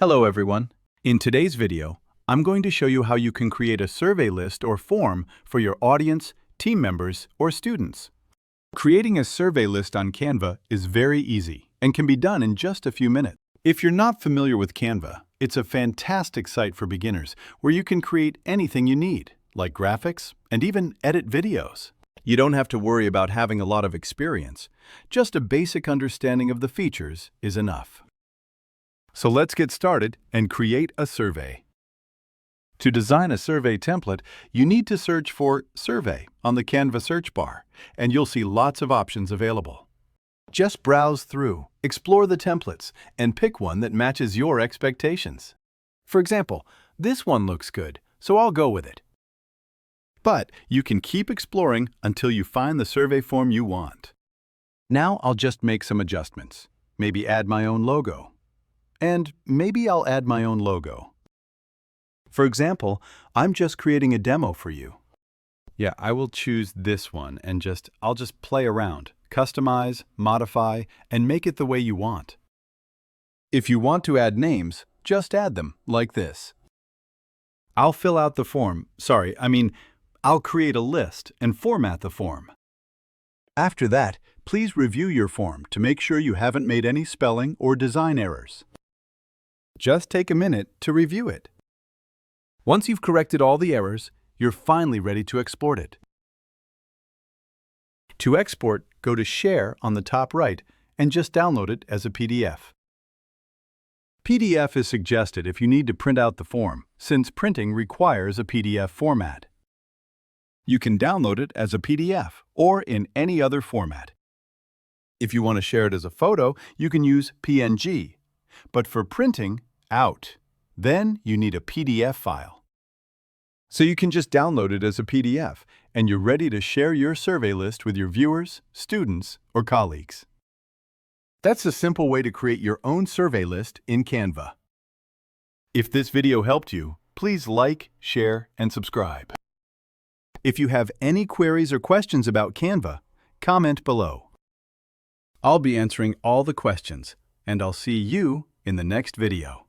Hello everyone. In today's video, I'm going to show you how you can create a survey list or form for your audience, team members, or students. Creating a survey list on Canva is very easy and can be done in just a few minutes. If you're not familiar with Canva, it's a fantastic site for beginners where you can create anything you need, like graphics and even edit videos. You don't have to worry about having a lot of experience. Just a basic understanding of the features is enough. So let's get started and create a survey. To design a survey template, you need to search for Survey on the Canva search bar, and you'll see lots of options available. Just browse through, explore the templates, and pick one that matches your expectations. For example, this one looks good, so I'll go with it. But you can keep exploring until you find the survey form you want. Now I'll just make some adjustments. Maybe add my own logo. And maybe I'll add my own logo. For example, I'm just creating a demo for you. Yeah, I will choose this one and I'll just play around, customize, modify, and make it the way you want. If you want to add names, just add them, like this. I'll fill out the form. I'll create a list and format the form. After that, please review your form to make sure you haven't made any spelling or design errors. Just take a minute to review it. Once you've corrected all the errors, you're finally ready to export it. To export, go to Share on the top right and just download it as a PDF. PDF is suggested if you need to print out the form, since printing requires a PDF format. You can download it as a PDF or in any other format. If you want to share it as a photo, you can use PNG. But for printing, out. Then you need a PDF file. So you can just download it as a PDF, and you're ready to share your survey list with your viewers, students, or colleagues. That's a simple way to create your own survey list in Canva. If this video helped you, please like, share, and subscribe. If you have any queries or questions about Canva, comment below. I'll be answering all the questions, and I'll see you in the next video.